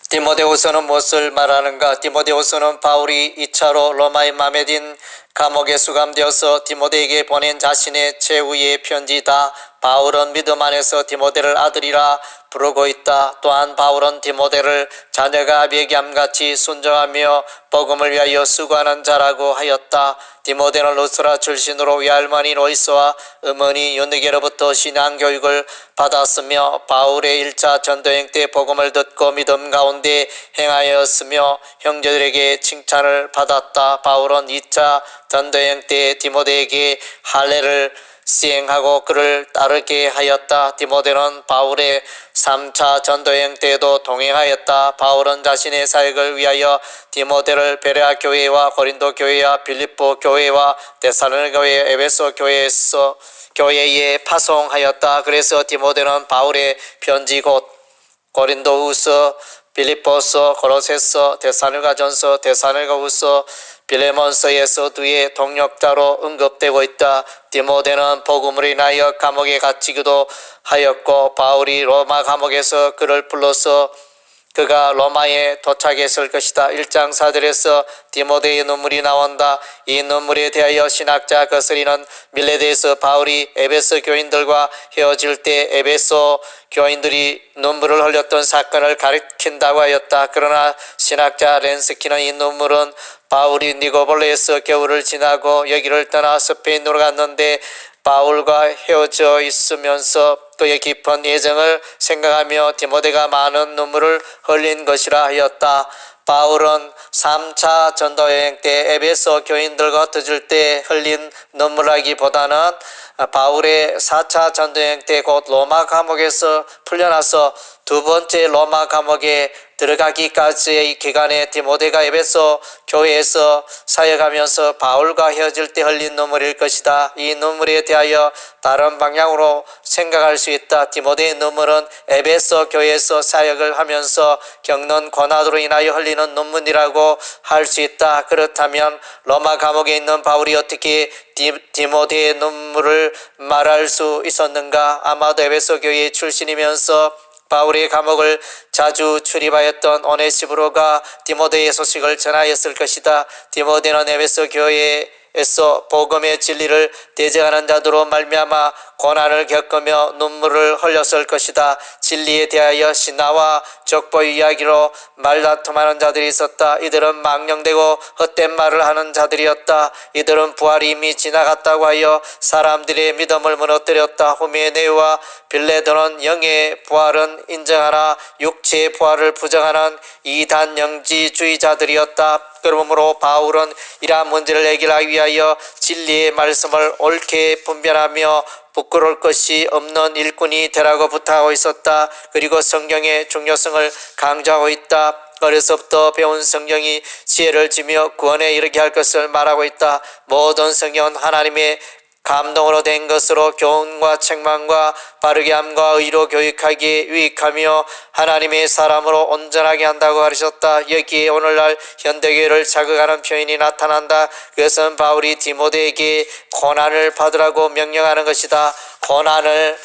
디모데후서는 무엇을 말하는가? 디모데후서는 바울이 2차로 로마의 마메딘 감옥에 수감되어서 디모데에게 보낸 자신의 최후의 편지다. 바울은 믿음 안에서 디모데를 아들이라 부르고 있다. 또한 바울은 디모데를 자녀가 매기함같이 순종하며 복음을 위하여 수고하는 자라고 하였다. 디모데는 루스라 출신으로 외할머니 로이스와 어머니 유느게로부터 신앙교육을 받았으며 바울의 1차 전도행 때 복음을 듣고 믿음 가운데 행하였으며 형제들에게 칭찬을 받았다. 바울은 2차 전도행 때 디모데에게 할례를 시행하고 그를 따르게 하였다. 디모데는 바울의 3차 전도행 때에도 동행하였다. 바울은 자신의 사역을 위하여 디모데를 베레아 교회와 고린도 교회와 빌립보 교회와 데살로니가 교회, 에베소 교회에 파송하였다. 그래서 디모데는 바울의 편지 곧 고린도후서, 빌립보서, 고로새서, 데살로니가전서, 데살로니가후서, 빌레몬서에서 두의 동역자로 언급되고 있다. 디모데는 복음으로 인하여 감옥에 갇히기도 하였고 바울이 로마 감옥에서 그를 불러서 그가 로마에 도착했을 것이다. 1장 4절에서 디모데의 눈물이 나온다. 이 눈물에 대하여 신학자 거스리는 밀레드에서 바울이 에베소 교인들과 헤어질 때 에베소 교인들이 눈물을 흘렸던 사건을 가리킨다고 하였다. 그러나 신학자 렌스키는 이 눈물은 바울이 니고볼레에서 겨울을 지나고 여기를 떠나 스페인으로 갔는데 바울과 헤어져 있으면서 그의 깊은 예정을 생각하며 디모데가 많은 눈물을 흘린 것이라 하였다. 바울은 3차 전도여행 때 에베소 교인들과 터질 때 흘린 눈물하기보다는 바울의 4차 전도여행 때 곧 로마 감옥에서 풀려나서 두 번째 로마 감옥에 들어가기까지의 기간에 디모데가 에베소 교회에서 사역하면서 바울과 헤어질 때 흘린 눈물일 것이다. 이 눈물에 대하여 다른 방향으로 생각할 수 있다. 디모데의 눈물은 에베소 교회에서 사역을 하면서 겪는 고난으로 인하여 흘리는 눈물이라고 할 수 있다. 그렇다면 로마 감옥에 있는 바울이 어떻게 디모데의 눈물을 말할 수 있었는가? 아마도 에베소 교회 출신이면서 바울의 감옥을 자주 출입하였던 오네시브로가 디모데의 소식을 전하였을 것이다. 디모데는 에베소 교회에서 복음의 진리를 대적하는 자들로 말미암아 고난을 겪으며 눈물을 흘렸을 것이다. 진리에 대하여 신화와 족보 이야기로 말다툼하는 자들이 있었다. 이들은 망령되고 헛된 말을 하는 자들이었다. 이들은 부활이 이미 지나갔다고 하여 사람들의 믿음을 무너뜨렸다. 후메네오와 빌레도는 영의 부활은 인정하나 육체의 부활을 부정하는 이단 영지주의자들이었다. 그러므로 바울은 이러한 문제를 해결하기 위하여 진리의 말씀을 옳게 분별하며 부끄러울 것이 없는 일꾼이 되라고 부탁하고 있었다. 그리고 성경의 중요성을 강조하고 있다. 어려서부터 배운 성경이 지혜를 주며 구원에 이르게 할 것을 말하고 있다. 모든 성경은 하나님의 감동으로 된 것으로 교훈과 책망과 바르게 함과 의로 교육하기에 유익하며 하나님의 사람으로 온전하게 한다고 가르쳤다. 여기에 오늘날 현대교회를 자극하는 표현이 나타난다. 그것은 바울이 디모데에게 고난을 받으라고 명령하는 것이다. 고난을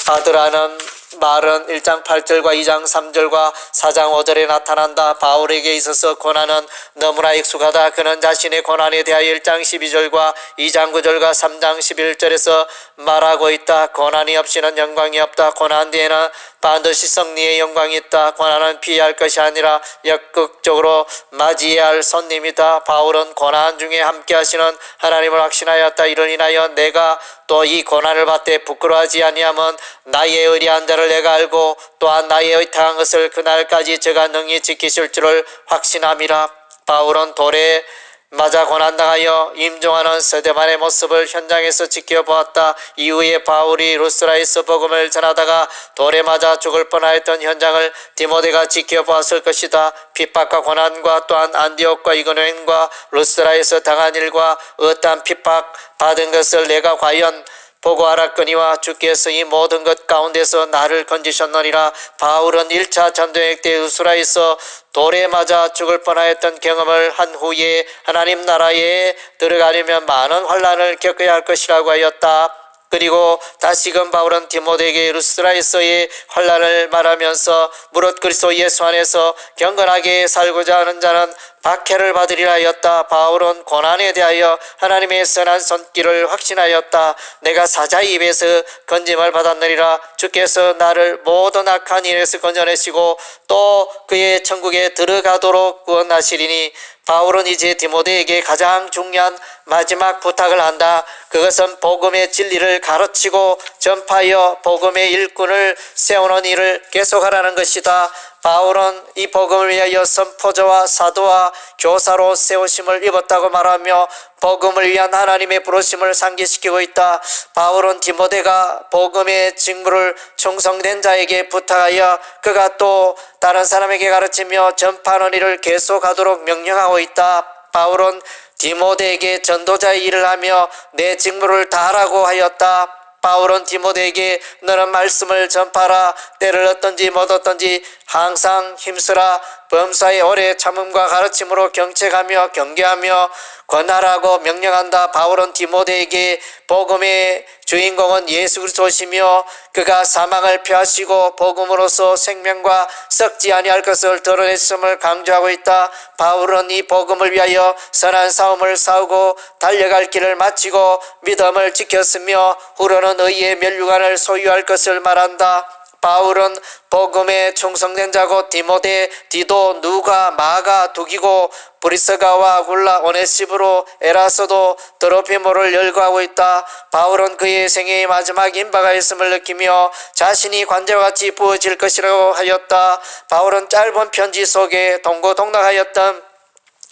받으라는 말은 1장 8절과 2장 3절과 4장 5절에 나타난다. 바울에게 있어서 고난은 너무나 익숙하다. 그는 자신의 고난에 대하여 1장 12절과 2장 9절과 3장 11절에서 말하고 있다. 고난이 없이는 영광이 없다. 고난 뒤에는 반드시 승리의 영광이 있다. 고난은 피할 것이 아니라 적극적으로 맞이해야 할 손님이다. 바울은 고난 중에 함께 하시는 하나님을 확신하였다. 이를 인하여 내가 또 이 고난을 받되 부끄러워하지 아니하면 나의 의리한 자를 내가 알고 또한 나의 의탁한 것을 그날까지 저가 능히 지키실 줄을 확신함이라. 바울은 돌에 맞아 고난당하여 임종하는 스데반의 모습을 현장에서 지켜보았다. 이후에 바울이 루스라에서 복음을 전하다가 돌에 맞아 죽을 뻔하였던 현장을 디모데가 지켜보았을 것이다. 핍박과 고난과 또한 안디옥과 이고니온과 루스라에서 당한 일과 어떠한 핍박 받은 것을 내가 과연 보고 알았거니와 주께서 이 모든 것 가운데서 나를 건지셨느니라. 바울은 1차 전도여행 때 루스라에서 돌에 맞아 죽을 뻔하였던 경험을 한 후에 하나님 나라에 들어가려면 많은 환난을 겪어야 할 것이라고 하였다. 그리고 다시금 바울은 디모데에게 루스드라에서의 환난을 말하면서 무릇 그리스도 예수 안에서 경건하게 살고자 하는 자는 박해를 받으리라 하였다. 바울은 고난에 대하여 하나님의 선한 손길을 확신하였다. 내가 사자의 입에서 건짐을 받았느니라. 주께서 나를 모든 악한 일에서 건져내시고 또 그의 천국에 들어가도록 구원하시리니 바울은 이제 디모데에게 가장 중요한 마지막 부탁을 한다. 그것은 복음의 진리를 가르치고 전파하여 복음의 일꾼을 세우는 일을 계속하라는 것이다. 바울은 이 복음을 위하여 선포자와 사도와 교사로 세우심을 입었다고 말하며 복음을 위한 하나님의 부르심을 상기시키고 있다. 바울은 디모데가 복음의 직무를 충성된 자에게 부탁하여 그가 또 다른 사람에게 가르치며 전파하는 일을 계속하도록 명령하고 있다. 바울은 디모데에게 전도자의 일을 하며 내 직무를 다하라고 하였다. 바울은 디모데에게 너는 말씀을 전파하라. 때를 얻든지 못 얻든지 항상 힘쓰라. 범사의 오래 참음과 가르침으로 경책하며 경계하며 권하라고 명령한다. 바울은 디모데에게 복음의 주인공은 예수 그리스도시며 그가 사망을 피하시고 복음으로서 생명과 썩지 아니할 것을 드러냈음을 강조하고 있다. 바울은 이 복음을 위하여 선한 싸움을 싸우고 달려갈 길을 마치고 믿음을 지켰으며 후로는 의의 면류관을 소유할 것을 말한다. 바울은 복음에 충성된 자고 디모데, 디도, 누가, 마가, 두기고 브리스가와 굴라, 오네시브로, 에라서도 드로피모를 열거하고 있다. 바울은 그의 생애의 마지막 임바가 있음을 느끼며 자신이 관제와 같이 부어질 것이라고 하였다. 바울은 짧은 편지 속에 동고동락하였던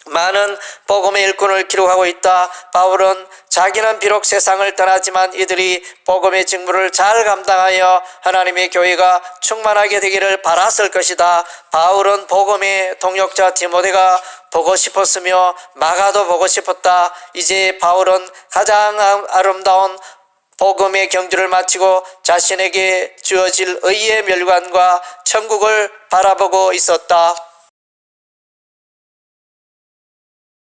많은 복음의 일꾼을 기록하고 있다. 바울은 자기는 비록 세상을 떠나지만 이들이 복음의 직무를 잘 감당하여 하나님의 교회가 충만하게 되기를 바랐을 것이다. 바울은 복음의 동역자 디모데가 보고 싶었으며 마가도 보고 싶었다. 이제 바울은 가장 아름다운 복음의 경주를 마치고 자신에게 주어질 의의 멸관과 천국을 바라보고 있었다.